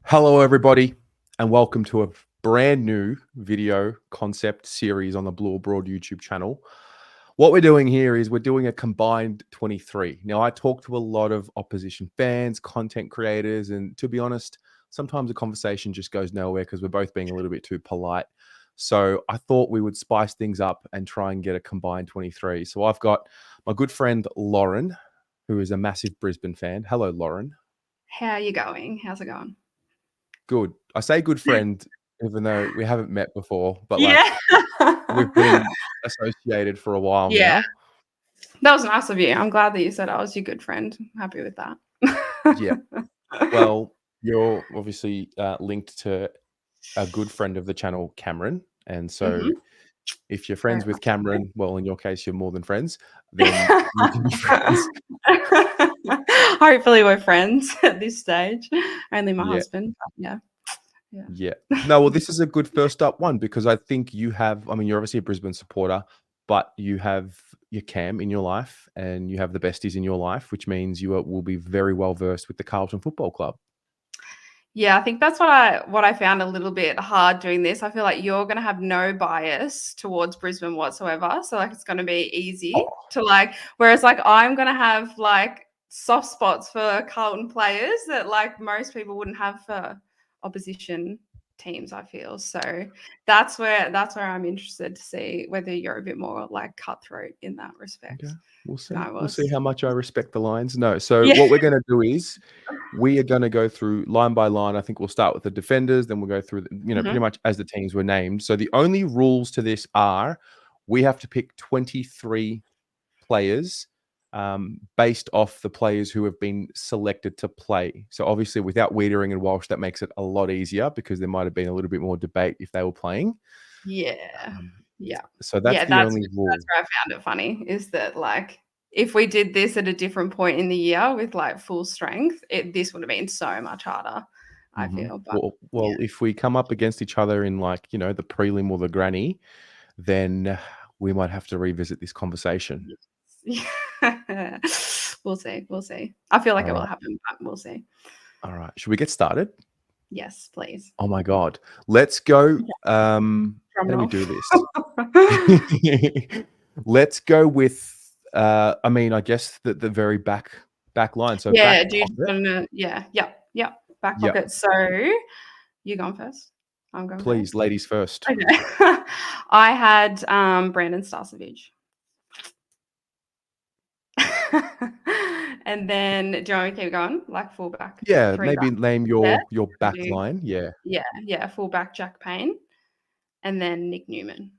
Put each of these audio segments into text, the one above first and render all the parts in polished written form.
Hello, everybody, and welcome to a brand new video concept series on the Blue Abroad YouTube channel. What we're doing here is we're doing a combined 23. Now, I talk to a lot of opposition fans, content creators, and to be honest, sometimes the conversation just goes nowhere because we're both being a little bit too polite. So I thought we would spice things up and try and get a combined 23. So I've got my good friend Lauren, who is a massive Brisbane fan. Hello, Lauren. How are you going? How's it going? Good. I say good friend, even though we haven't met before, but Yeah. we've been associated for a while Yeah, now. that was nice of you. I'm glad that you said I was your good friend. I'm happy with that. Yeah. Well, you're obviously linked to a good friend of the channel, Cameron. And so Mhm. if you're Very friends with much so. Cameron, well, in your case, you're more than friends, then we can be friends. Hopefully we're friends at this stage. Only my Yeah. husband. But yeah. Yeah. No, well, this is a good first up one because I think you have, I mean, you're obviously a Brisbane supporter, but you have your Cam in your life and you have the besties in your life, which means will be very well versed with the Carlton Football Club. Yeah, I think that's what I found a little bit hard doing this. I feel like you're gonna have no bias towards Brisbane whatsoever. So like it's gonna be easy Oh, to whereas I'm gonna have soft spots for Carlton players that most people wouldn't have for opposition teams, I feel. So that's where I'm interested to see whether you're a bit more cutthroat in that okay. respect We'll than see. I We'll see was. how much I respect the lines. No. So Yeah. what we're going to do is we are going to go through line by line. I think we'll start with the defenders, then we'll go through, pretty Mhm. much as the teams were named. So the only rules to this are we have to pick 23 players based off the players who have been selected to play. So obviously, without Wiedering and Walsh, that makes it a lot easier because there might have been a little bit more debate if they were playing. Yeah. Um, Yeah. so that's Yeah, the that's only that's rule. where I found it funny, is that, if we did this at a different point in the year with, full strength, this would have been so much harder, I Mhm. feel, but yeah. Well, if we come up against each other in the prelim or the granny, then we might have to revisit this conversation. We'll see, we'll see. I feel like All it will right. happen, but we'll see. All right. Should we get started? Yes, please. Oh my God. Let's go. Okay, How drum do we roll. do this? Let's go with I mean, I guess the very back line. So Yeah, back do you just pocket. wanna yep, back Yep. pocket. So, you going first? I'm going Please, first? ladies first. Okay. I had, Brandon Starcevic. And then do you want me to keep going? Fullback, Yeah, 3 back. maybe name Yeah? your Should back we do line. Yeah. yeah, fullback Jack Payne, and then Nick Newman.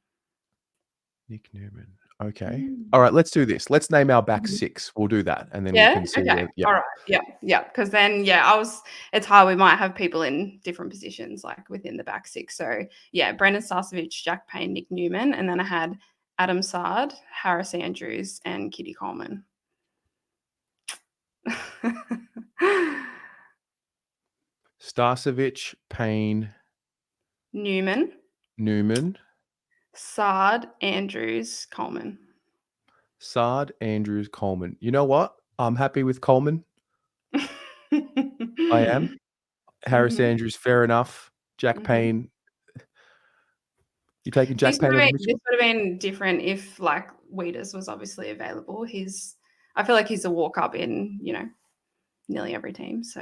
Nick Newman. Okay. All Mm. right, let's do this. Let's name our back Mhm. six. We'll do that, and then we Yeah? can see Okay. where. Yeah. Alright. Yeah. Because then, it's hard. We might have people in different positions, within the back six. So, yeah, Brendan Starcevic, Jack Payne, Nick Newman, and then I had Adam Sard, Harris Andrews, and Kitty Coleman. Starcevic, Payne, Newman, Newman, Sard, Andrews, Coleman. Sard, Andrews, Coleman. You know what? I'm happy with Coleman. I am. Harris Mhm, Andrews, fair enough. Jack mhm. Payne. You taking This Jack would Payne have over been this Mitchell? would have been different if, Weeders was obviously available. I feel like he's a walk-up in, nearly every team, so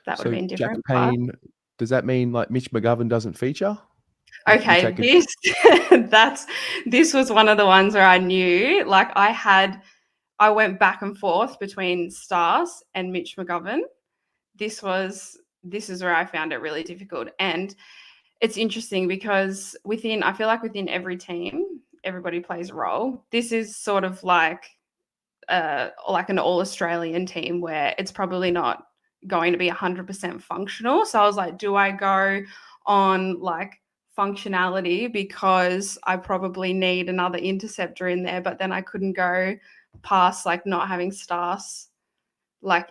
that would have So been Jack different, but Payne. Does that mean like Mitch McGovern doesn't feature? You okay, taking? that's this was one of the ones where I knew, I went back and forth between Stars and Mitch McGovern. This is where I found it really difficult, and it's interesting because I feel like within every team, everybody plays a role. This is sort of like an all Australian team where it's probably not going to be 100% functional. So I was like, do I go on functionality because I probably need another interceptor in there, but then I couldn't go past not having Stas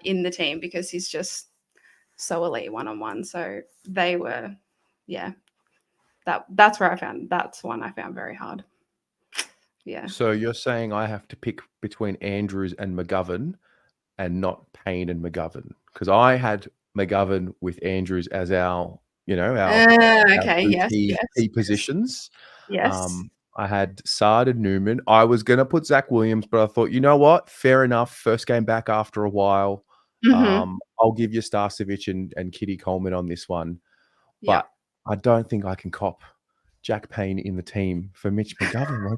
in the team because he's just so elite one-on-one. So they were, yeah, that's one I found very hard. Yeah. So you're saying I have to pick between Andrews and McGovern and not Payne and McGovern? Because I had McGovern with Andrews as our Okay. two Yes. key Yes. key positions. Yes. I had Sard and Newman. I was going to put Zach Williams, but I thought, you know what? Fair enough. First game back after a while. Mm-hmm. I'll give you Starcevic and Kitty Coleman on this one. Yeah. But I don't think I can cop Jack Payne in the team for Mitch McGovern.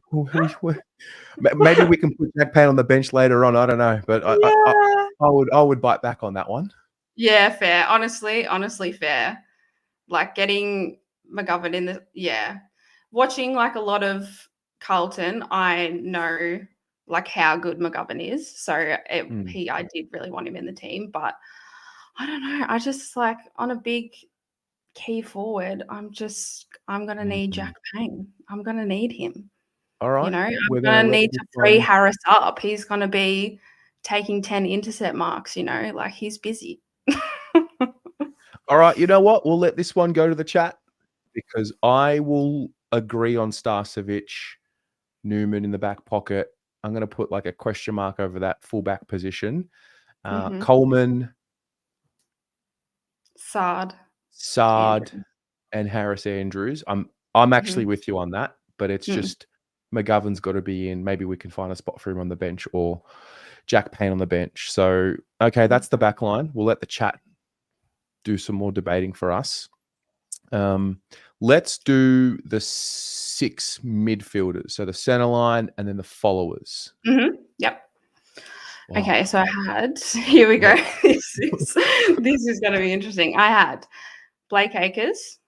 Maybe we can put Jack Payne on the bench later on. I don't know, but Yeah. I would bite back on that one. Yeah. Fair. Honestly, fair. Like getting McGovern in watching like a lot of Carlton, I know like how good McGovern is. So I did really want him in the team, but I don't know. I just like on a big key forward, I'm gonna need Mhm. Jack Payne. I'm gonna need him. All You right, know, I'm we're gonna gonna let need this to free one. Harris up. He's gonna be taking 10 intercept marks, like he's busy. All right, you know what? We'll let this one go to the chat because I will agree on Starcevic, Newman in the back pocket. I'm going to put like a question mark over that fullback position. Mhm. Coleman, Sard, Sard, Andrew. and Harris Andrews. I'm actually Mhm. with you on that, but it's Mm. just McGovern's got to be in. Maybe we can find a spot for him on the bench or Jack Payne on the bench. So okay, that's the back line. We'll let the chat do some more debating for us. Let's do the 6 midfielders. So the center line and then the followers. Mhm. Yep. Wow. Okay, so I had here we go. Yeah. This is gonna be interesting. I had Blake Acres,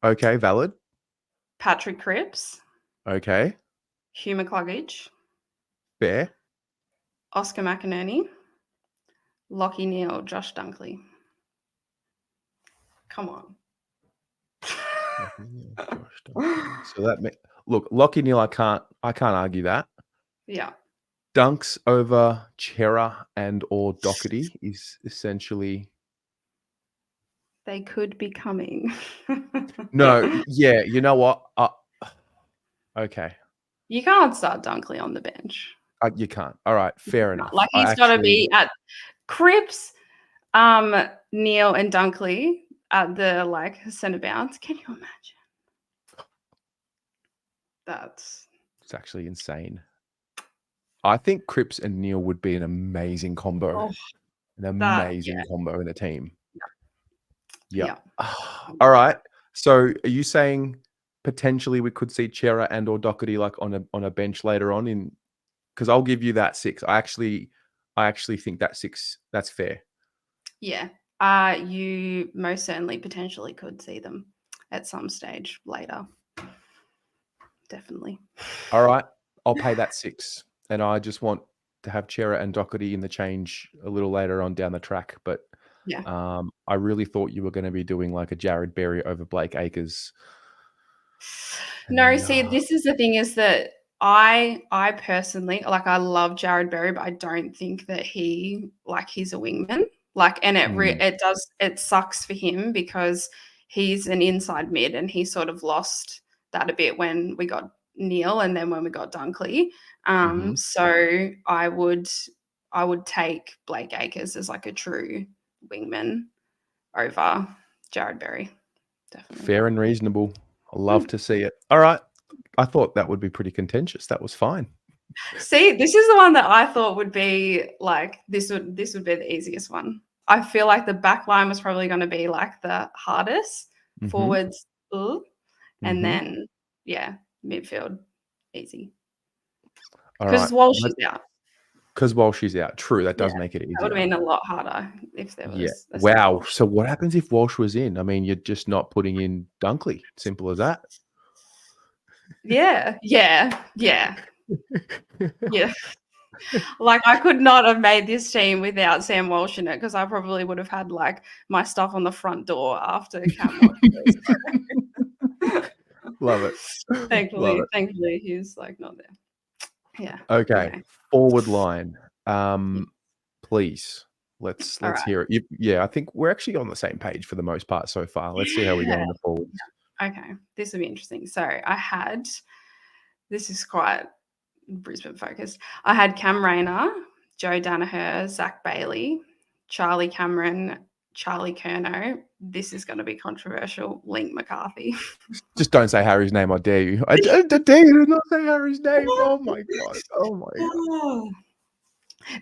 Okay, valid. Patrick Cripps, Okay, Hugh McCluggage, fair. Oscar McInerney, Lockie Neal, Josh Dunkley. Come on. Josh Dunkley. So look, Lockie Neal, I can't argue that. Yeah. Dunks over Chera and or Doherty is essentially They could be coming. no. Yeah, you know what? Okay, You can't start Dunkley on the bench. you can't. All right, fair enough. Like he's got to be at Cripps, Neil, and Dunkley at the like centre bounce. Can you imagine? It's actually insane. I think Cripps and Neil would be an amazing combo. Oh, An amazing combo in a team. Yeah. All right. So are you saying potentially we could see Chera and or Doherty like on a bench later on in because I'll give you that 6. I actually think that 6 that's fair. Yeah. You most certainly potentially could see them at some stage later. Definitely. All right. I'll pay that 6. And I just want to have Chera and Doherty in the change a little later on down the track. But Yeah. I really thought you were going to be doing like a Jared Berry over Blake Acres. No, see, this is the thing is that I personally like I love Jared Berry, but I don't think that he's a wingman. Like, and it sucks for him because he's an inside mid, and he sort of lost that a bit when we got Neil, and then when we got Dunkley. So I would take Blake Acres as like a true wingman over Jared Berry. Definitely. Fair and reasonable. I love to see it. All right. I thought that would be pretty contentious. That was fine. See, this is the one that I thought would be like this would be the easiest one. I feel like the back line was probably going to be like the hardest. Forwards, and then midfield, easy. Because Walsh is out. Because Walsh is out. True, that does Yeah, make it easier. That would have been a lot harder if there was. Wow. Walsh. So what happens if Walsh was in? I mean, you're just not putting in Dunkley. Simple as that. Yeah. Like I could not have made this team without Sam Walsh in it because I probably would have had like my stuff on the front door after Cam Walsh. Love it. Thankfully he's like not there. Yeah. Okay. Forward line. Please. Let's right. hear it. I think we're actually on the same page for the most part so far. Let's see how we go in the forwards. Okay. This will be interesting. So this is quite Brisbane focused. I had Cam Rayner, Joe Danaher, Zach Bailey, Charlie Cameron, Charlie Curnow. This is going to be controversial. Link McCarthy. Just don't say Harry's name. I dare you. I dare you to not say Harry's name. Oh my god. Oh my god.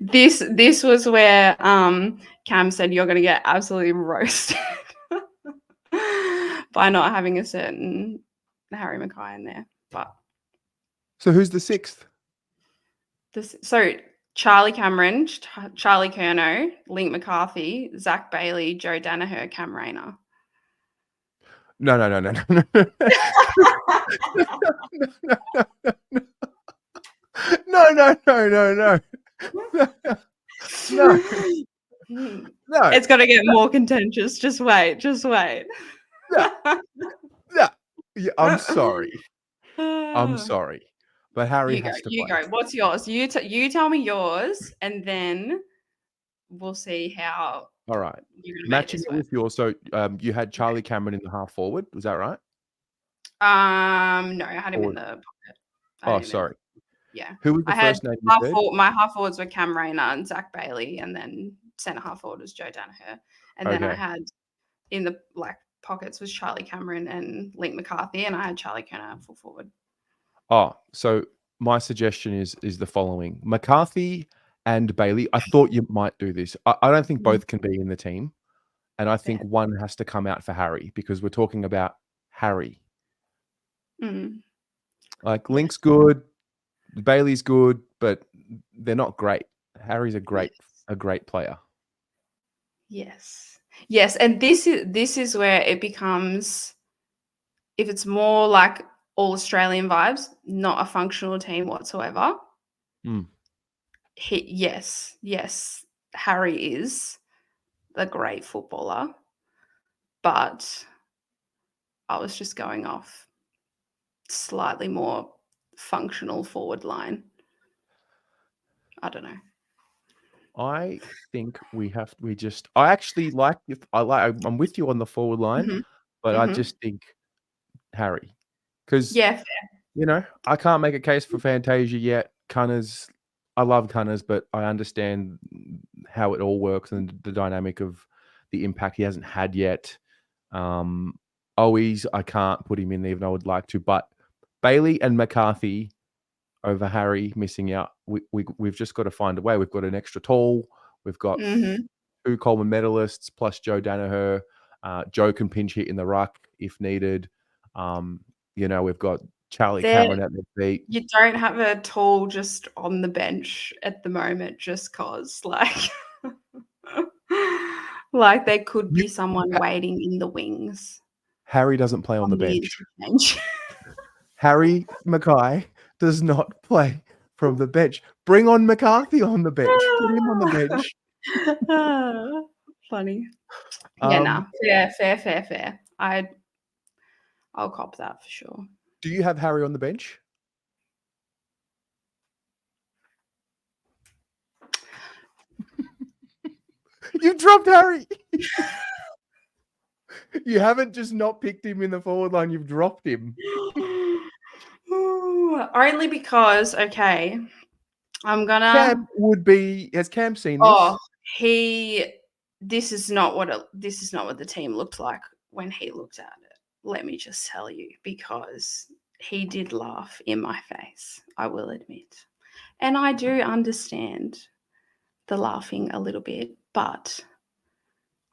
This was where Cam said you're going to get absolutely roasted by not having a certain Harry Mackay in there. But So who's the sixth? so Charlie Cameron, Charlie Curnow, Link McCarthy, Zach Bailey, Joe Danaher, Cam Rayner. No. No. No. It's going to get more contentious. Just wait. No. Yeah, I'm sorry. I'm sorry. But Harry has to play. Go. What's yours? You tell me yours, and then we'll see how. All right. Matching it with yours. So you had Charlie Cameron in the half forward. Was that right? No, I had him in the pocket. Oh, sorry. Yeah. Who was the first name you said? My half forwards were Cam Rayner and Zach Bailey, and then centre half forward was Joe Danaher. And then I had in the pockets was Charlie Cameron and Link McCarthy, and I had Charlie Curnow full forward. Oh, so my suggestion is the following: McCarthy and Bailey. I thought you might do this. I don't think both can be in the team, and I think one has to come out for Harry because we're talking about Harry. Like Link's good, Bailey's good, but they're not great. Harry's a great player. Yes, and this is where it becomes, if it's more like all Australian vibes, not a functional team whatsoever. Yes, Harry is a great footballer, but I was just going off slightly more functional forward line. I don't know. I think I actually I'm with you on the forward line, but I just think Harry, because I can't make a case for Fantasia yet. Cunners, I love Cunners, but I understand how it all works and the dynamic of the impact he hasn't had yet. Owies, I can't put him in there even though I would like to, but Bailey and McCarthy over Harry missing out. We've just got to find a way. We've got an extra tall. We've got 2 Coleman medalists plus Joe Danaher. Joe can pinch hit in the ruck if needed. We've got Charlie Cameron at the feet. You don't have a tall just on the bench at the moment, just cause like there could be someone waiting in the wings. Harry doesn't play on the bench. Harry Mackay does not play from the bench. Bring on McCarthy on the bench. Put him on the bench. Funny. Yeah, fair. I'll cop that for sure. Do you have Harry on the bench? You've dropped Harry. You haven't just not picked him in the forward line. You've dropped him. Only because, okay, I'm gonna. Cam has Cam seen this? Oh, this is not what the team looked like when he looked at it. Let me just tell you, because he did laugh in my face, I will admit. And I do understand the laughing a little bit, but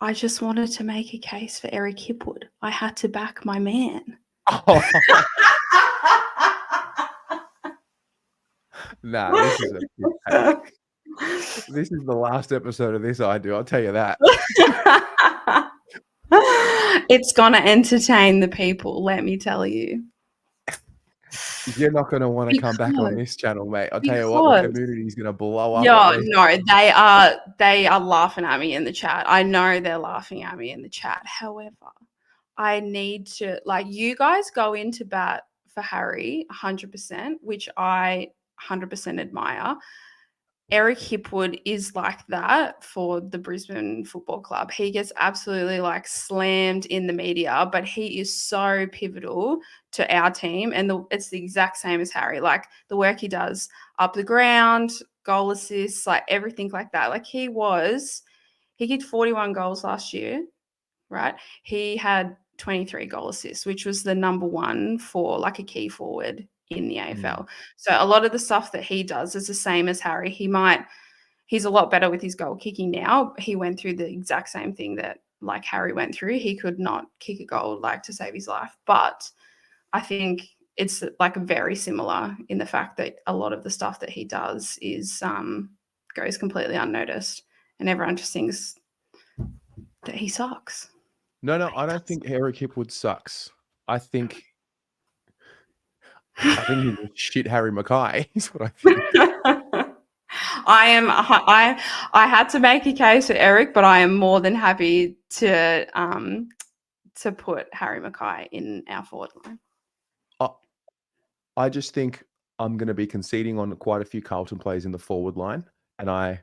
I just wanted to make a case for Eric Hipwood. I had to back my man. Oh. Nah, this is this is the last episode of this I do. I'll tell you that. It's gonna entertain the people, let me tell you. You're not going to want to come back on this channel, mate. I'll tell you what, the community is going to blow up. No, they are laughing at me in the chat. I know they're laughing at me in the chat. However, I need to, you guys go into bat for Harry 100%, which I 100% admire. Eric Hipwood is like that for the Brisbane Football Club. He gets absolutely slammed in the media, but he is so pivotal to our team. And it's the exact same as Harry. The work he does up the ground, goal assists, everything like that. He He kicked 41 goals last year, right? He had 23 goal assists, which was the number one for like a key forward in the AFL. So a lot of the stuff that he does is the same as Harry. He's a lot better with his goal kicking now. He went through the exact same thing that like Harry went through. He could not kick a goal like to save his life. But I think it's like very similar in the fact that a lot of the stuff that he does is goes completely unnoticed, and everyone just thinks that he sucks. No, I don't think Eric Hipwood sucks. I think he's a shit Harry Mackay is what I think. I had to make a case for Eric, but I am more than happy to put Harry Mackay in our forward line. I just think I'm going to be conceding on quite a few Carlton players in the forward line, and I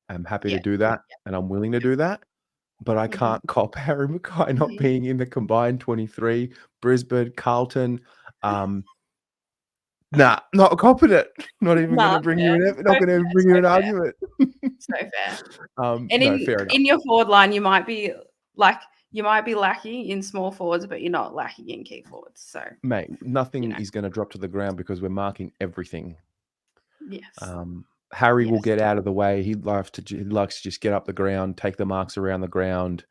am happy to do that, and I'm willing to do that. But I can't cop Harry Mackay not being in the combined 23. Brisbane, Carlton. Nah, not copping it. Not even going to bring you an. Not going to bring you an argument. So fair. No, fair enough. In your forward line, you might be lacking in small forwards, but you're not lacking in key forwards. So, mate, nothing is going to drop to the ground because we're marking everything. Yes. Harry will get out of the way. He likes to just get up the ground, take the marks around the ground.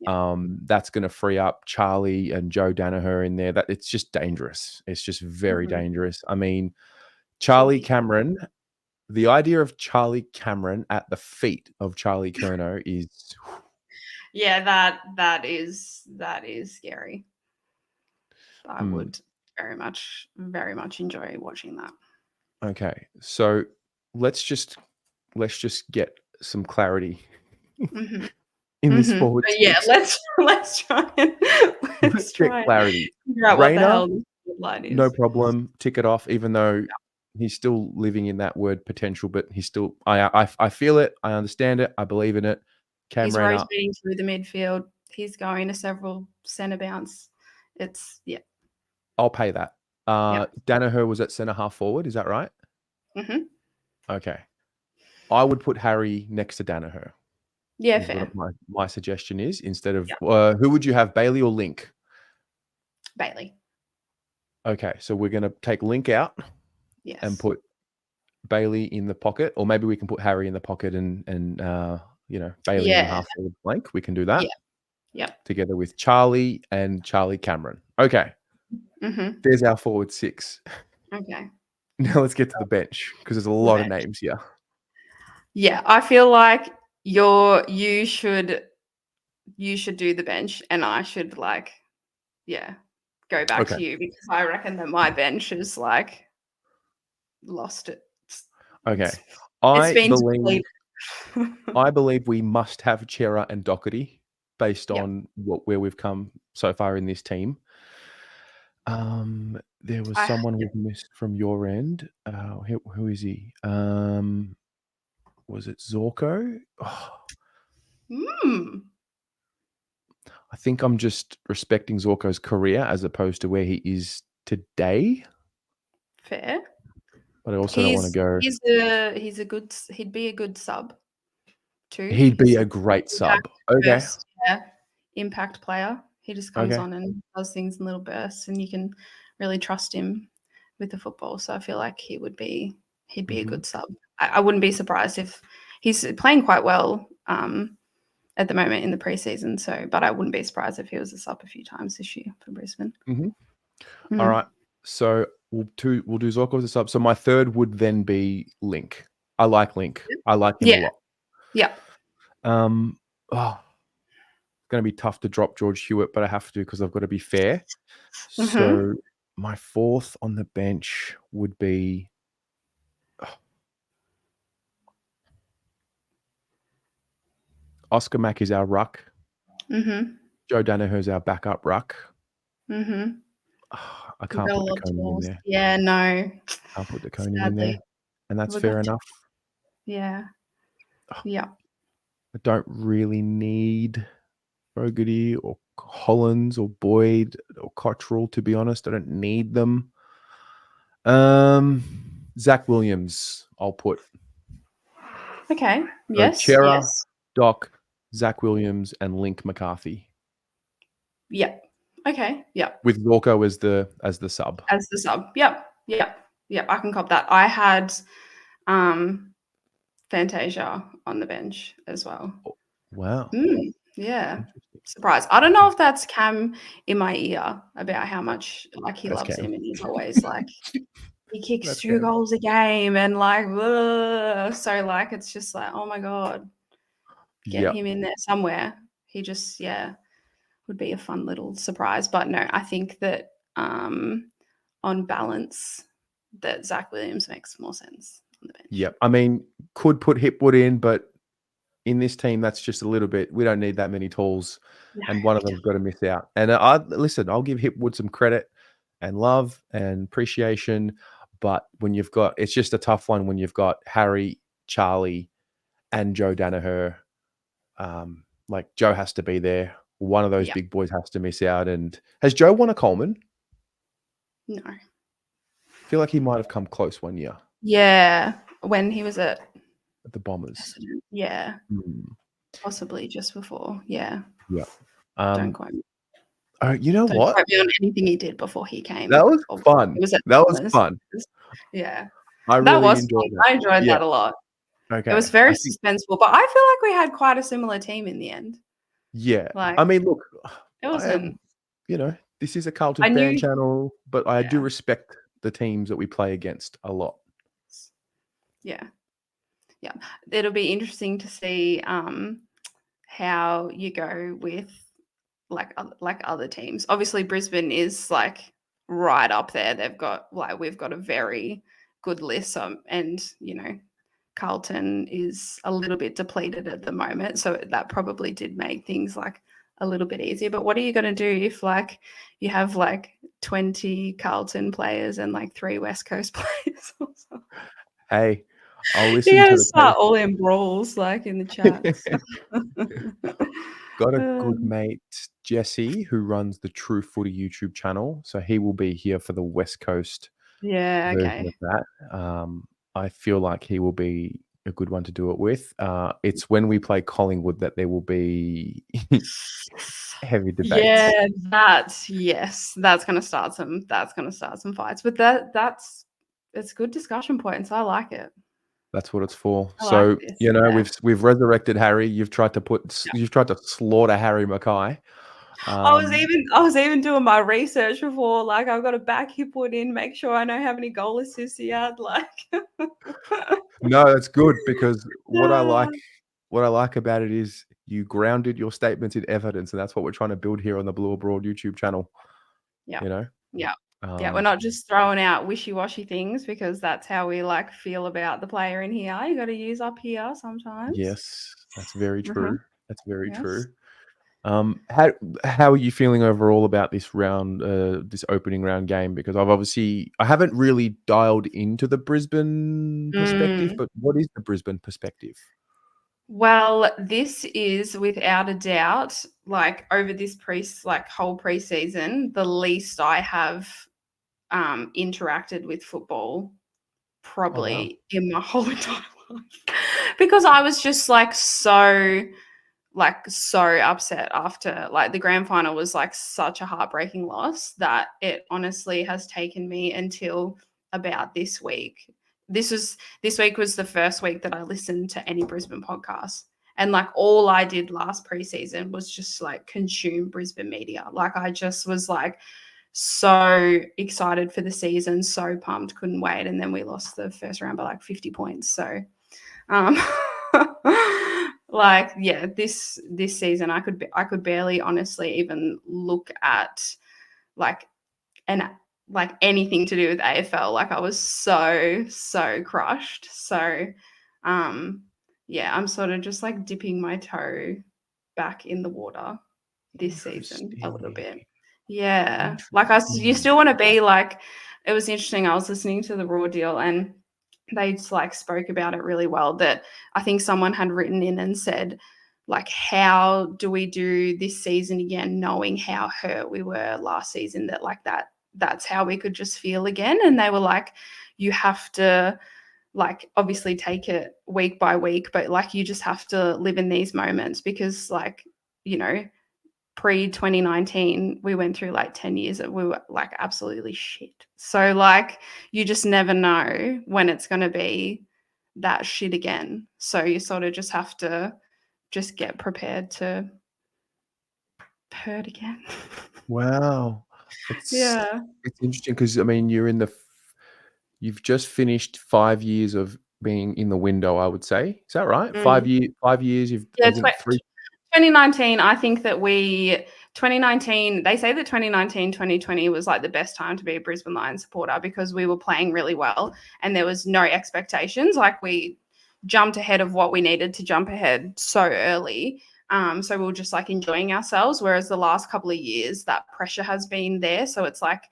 That's going to free up Charlie and Joe Danaher in there. That it's just dangerous. It's just very dangerous. I mean, Charlie Cameron. The idea of Charlie Cameron at the feet of Charlie Curnow is. Yeah, that is scary. I would very much enjoy watching that. Okay, so let's just get some clarity in this forward. Yeah, let's try and get clarity. Figure out what the hell this line is. No problem. Tick it off, even though he's still living in that word potential, but he's still. I feel it. I understand it. I believe in it. He's rotating through the midfield. He's going to several centre bounce. I'll pay that. Danaher was at centre half forward. Is that right? Okay. I would put Harry next to Danaher. Yeah, fair. What my suggestion is instead of who would you have, Bailey or Link? Bailey. Okay, so we're going to take Link out and put Bailey in the pocket, or maybe we can put Harry in the pocket and Bailey in the half forward blank. We can do that. Yeah. Together with Charlie and Charlie Cameron. Okay. There's our forward six. Okay. Now let's get to the bench because there's a lot of names here. Yeah, I feel like you should do the bench, and I should go back to you because I reckon that my bench is lost it. Okay. I believe we must have Chera and Doherty based on where we've come so far in this team. There was someone we've missed from your end. Who is he? Was it Zorko? I think I'm just respecting Zorko's career as opposed to where he is today. Fair. But I also don't want to go. He'd be a good sub too. He'd be a great sub. Okay. Impact player. He just comes on and does things in little bursts, and you can really trust him with the football. So I feel like he'd be a good sub. I wouldn't be surprised if he's playing quite well at the moment in the preseason. So, but I wouldn't be surprised if he was a sub a few times this year for Brisbane. All right. So we'll do Zorko as a sub. So my third would then be Link. I like Link. I like him a lot. Yeah. It's going to be tough to drop George Hewitt, but I have to because I've got to be fair. So my fourth on the bench would be Oscar Mack is our ruck. Joe Danaher is our backup ruck. I can't put the Coney in there. Yeah, no. I'll put the Coney in there. And that's fair enough. Yeah. Yeah. I don't really need Fogarty or Hollins or Boyd or Cottrell, to be honest. I don't need them. Zach Williams, I'll put. Okay. Yes. Chera, Doc, Zach Williams, and Link McCarthy, Yep. Okay. Yep. with Zorko as the sub. As the sub. Yep. Yep. Yep. I can cop that. I had Fantasia on the bench as well. Wow. Yeah. Interesting. Surprise. I don't know if that's Cam in my ear about how much like he That's loves Cam. him, and he's always like he kicks That's 2 Cam. goals a game and like so like it's just like, oh my God, get Yep. him in there somewhere. He just would be a fun little surprise. But no, I think that on balance that Zach Williams makes more sense on the bench. Yep. I mean, could put Hipwood in, but in this team, that's just a little bit. We don't need that many tools, No, and one of we them's got to miss out. And I'll give Hipwood some credit and love and appreciation, but when you've got, it's just a tough one when you've got Harry, Charlie, and Joe Danaher. Like Joe has to be there. One of those Yeah. big boys has to miss out. And has Joe won a Coleman? No. I feel like he might have come close one year Yeah. When he was at at the Bombers. yeah. Hmm. Possibly just before. Yeah. Yeah. Don't quote me. You know Don't what? quote me on anything he did before he came. That was Or fun. it was at That was Bombers. fun. Yeah. I That really was enjoyed fun. that. I enjoyed Yeah. that a lot. Okay. It was very I think, suspenseful, but I feel like we had quite a similar team in the end. yeah. Like I mean, look, it I wasn't am, this is a Carlton I fan knew channel, but I do yeah. respect the teams that we play against a lot. Yeah. Yeah. It'll be interesting to see how you go with like other teams. Obviously Brisbane is like right up there. We've got a very good list, and Carlton is a little bit depleted at the moment, so that probably did make things like a little bit easier. But what are you going to do if like you have like 20 Carlton players and like 3 West Coast players? Hey, I'll You're listen going to to the start all in brawls like in the chats. Got a good mate, Jesse, who runs the True Footy YouTube channel. So he will be here for the West Coast Yeah, version okay. of that. I feel like he will be a good one to do it with. It's when we play Collingwood that there will be heavy debates. Yeah, that's gonna start some fights. But it's good discussion points. I like it. That's what it's for. I like So this. Yeah. we've resurrected Harry. You've tried to slaughter Harry Mackay. I was even doing my research before. Like I've got to back Hipwood in, make sure I know how many goal assists he had. Like No, that's good because what I like about it is you grounded your statements in evidence, and that's what we're trying to build here on the Blue Abroad YouTube channel. Yeah. You know, Yeah. Yeah, we're not just throwing out wishy-washy things because that's how we like feel about the player in here. You got to use up here sometimes. yes, that's very true. That's very Yes. true. How are you feeling overall about this round, this opening round game? Because I haven't really dialed into the Brisbane perspective, but what is the Brisbane perspective? Well, this is without a doubt, like over this whole preseason, the least I have interacted with football probably in my whole entire life because I was just so upset after like the grand final was like such a heartbreaking loss that it honestly has taken me until about this week. This week was the first week that I listened to any Brisbane podcast. And like all I did last preseason was just like consume Brisbane media. Like I just was like so excited for the season, so pumped, couldn't wait. And then we lost the first round by like 50 points. So like yeah, this season I could barely honestly even look at like anything to do with AFL. Like I was so crushed. So yeah, I'm sort of just like dipping my toe back in the water this season a little bit. Yeah. Like you still want to be like, it was interesting. I was listening to the Raw Deal and they just like spoke about it really well, that I think someone had written in and said, like, how do we do this season again, knowing how hurt we were last season, that's how we could just feel again. And they were like, you have to like obviously take it week by week, but like you just have to live in these moments because like, you know, pre 2019, we went through like 10 years that we were like absolutely shit. So like you just never know when it's going to be that shit again. So you sort of just have to just get prepared to hurt again. Wow. It's Yeah. it's interesting because I mean, you've just finished 5 years of being in the window, I would say. Is that right? Mm. 5 years, you've Yeah, as in 3. 2019, I think that 2019, they say that 2019, 2020 was like the best time to be a Brisbane Lions supporter because we were playing really well and there was no expectations. Like we jumped ahead of what we needed to jump ahead so early. So we were just like enjoying ourselves. Whereas the last couple of years, that pressure has been there. So it's like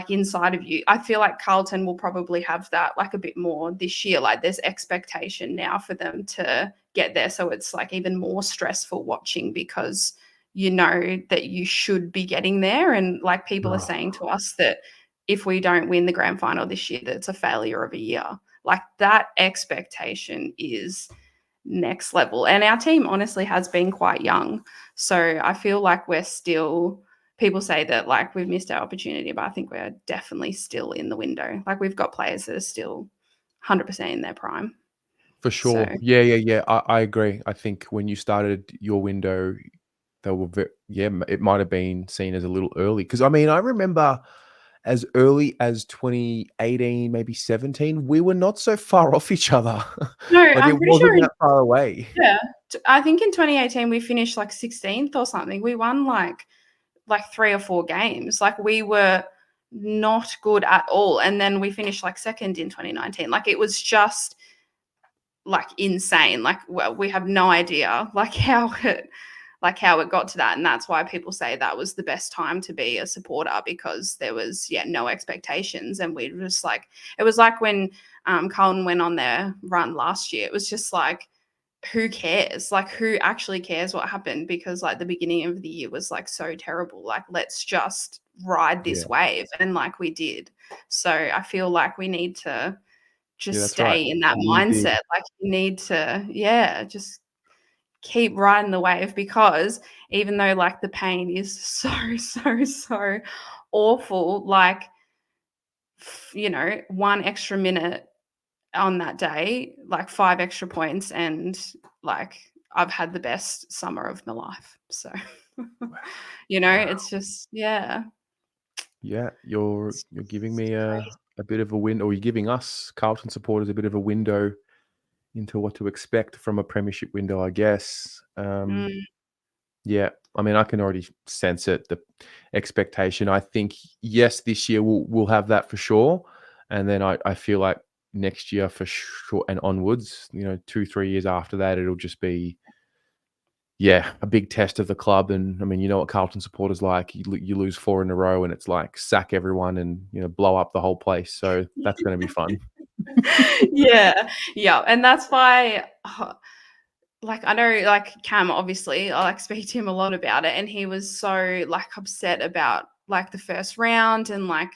inside of you. I feel like Carlton will probably have that like a bit more this year. Like there's expectation now for them to get there. So it's like even more stressful watching because you know that you should be getting there. And like people are Oh, saying to us that if we don't win the grand final this year, that it's a failure of a year. Like that expectation is next level. And our team honestly has been quite young. So I feel like we're still, people say that like we've missed our opportunity, but I think we're definitely still in the window. Like we've got players that are still 100% in their prime. for So, sure. Yeah. I agree. I think when you started your window, they were it might have been seen as a little early because I mean, I remember as early as 2018, maybe 17, we were not so far off each other. no, Like, I'm it pretty wasn't sure, that far away. yeah. I think in 2018 we finished like 16th or something. We won like 3 or 4 games. Like we were not good at all. And then we finished like second in 2019. Like it was just like insane. Like we have no idea how it got to that. And that's why people say that was the best time to be a supporter because there was no expectations. And we just like, it was like when Carlton went on their run last year. It was just like, who cares? Like who actually cares what happened? Because like the beginning of the year was like so terrible. Like let's just ride Yeah. this wave. And like we did. So I feel like we need to Yeah, just that's right. stay in that We did. mindset. Like you need to, just keep riding the wave because even though like the pain is so, so, so awful, like, one extra minute on that day, like 5 extra points, and like I've had the best summer of my life. So, Wow. it's just, yeah. Yeah, you're It's giving just me crazy. a bit of a win or you're giving us Carlton supporters a bit of a window into what to expect from a premiership window, I guess. Mm. Yeah, I mean, I can already sense it, the expectation. I think, yes, this year we'll have that for sure, and then I feel like next year for sure and onwards, 2, 3 years after that, it'll just be, yeah, a big test of the club. And I mean, you know what Carlton supporters like. You lose 4 in a row and it's like sack everyone and, blow up the whole place. So that's gonna be fun. Yeah, yeah, and that's why, like, I know, like, Cam, obviously, I, like, speak to him a lot about it, and he was so, like, upset about, like, the first round and, like,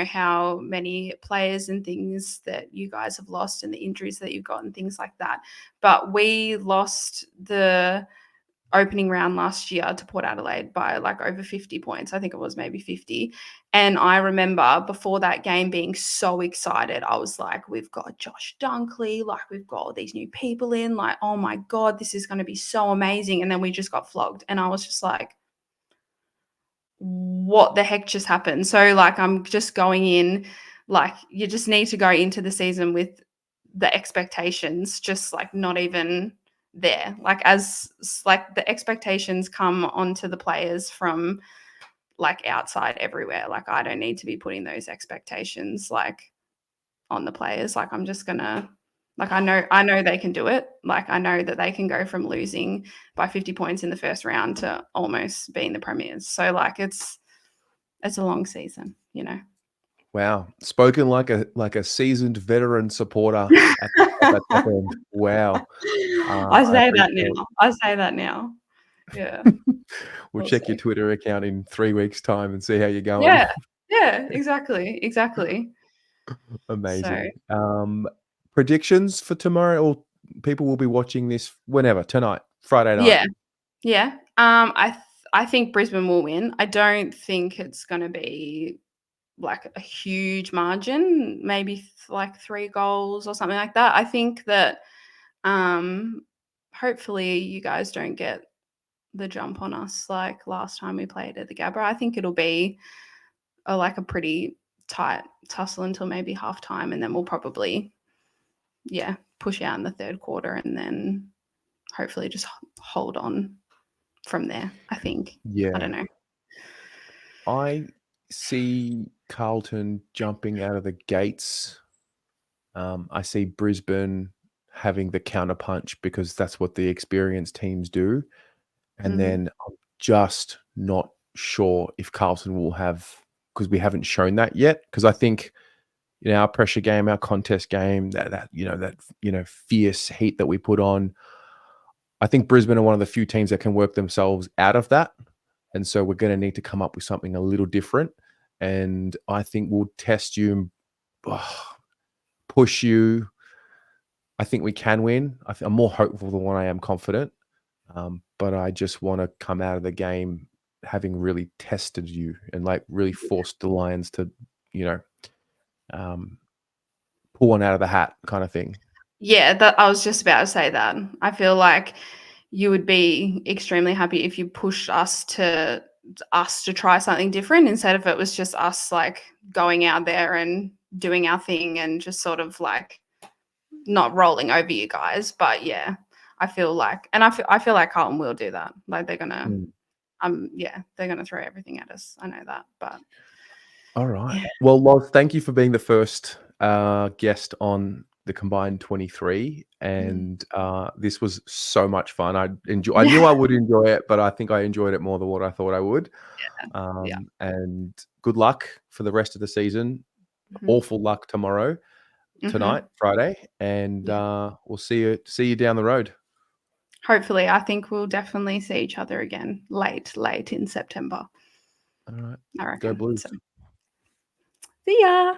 how many players and things that you guys have lost and the injuries that you've got and things like that. But we lost the opening round last year to Port Adelaide by like over 50 points. I think it was maybe 50. And I remember before that game being so excited. I was like, we've got Josh Dunkley, like we've got all these new people in, like, oh my God, this is going to be so amazing. And then we just got flogged. And I was just like, what the heck just happened? So like I'm just going in, like you just need to go into the season with the expectations just like not even there. Like like the expectations come onto the players from like outside everywhere. Like I don't need to be putting those expectations like on the players. Like I'm just gonna, like I know they can do it. Like I know that they can go from losing by 50 points in the first round to almost being the premiers. So like it's a long season. Wow, spoken like a seasoned veteran supporter at that top end. Wow, I I say that appreciate now. I say that now. Yeah, it. We'll we'll check your see. Twitter account in 3 weeks' time and see how you're going. Yeah, yeah, exactly, exactly. So Amazing. predictions for tomorrow, or people will be watching this whenever, tonight, Friday night? Yeah. Yeah. I think Brisbane will win. I don't think it's going to be like a huge margin, maybe like 3 goals or something like that. I think that hopefully you guys don't get the jump on us like last time we played at the Gabba. I think it'll be like a pretty tight tussle until maybe half time, and then we'll probably push out in the third quarter and then hopefully just hold on from there, I think. I Yeah. don't know. I see Carlton jumping out of the gates. I see Brisbane having the counterpunch because that's what the experienced teams do. And then I'm just not sure if Carlton will have, because we haven't shown that yet. Because I think, our pressure game, our contest game, that fierce heat that we put on, I think Brisbane are one of the few teams that can work themselves out of that. And so we're going to need to come up with something a little different. And I think we'll test you, push you. I think we can win. I'm more hopeful than what I am confident. But I just want to come out of the game having really tested you and like really forced the Lions to, pull one out of the hat kind of thing. Yeah, that I was just about to say that. I feel like you would be extremely happy if you pushed us to try something different instead of it was just us like going out there and doing our thing and just sort of like not rolling over you guys. But yeah, I feel like, and I feel like Carlton will do that. Like they're gonna, they're gonna throw everything at us. I know that, but All right. yeah, Well, Loz, thank you for being the first guest on the Combined 23. And this was so much fun. I knew I would enjoy it, but I think I enjoyed it more than what I thought I would. yeah. And good luck for the rest of the season. Awful luck tonight, Friday. And we'll see you down the road. Hopefully, I think we'll definitely see each other again late in September. All right. I Go reckon. Blues. So, see ya.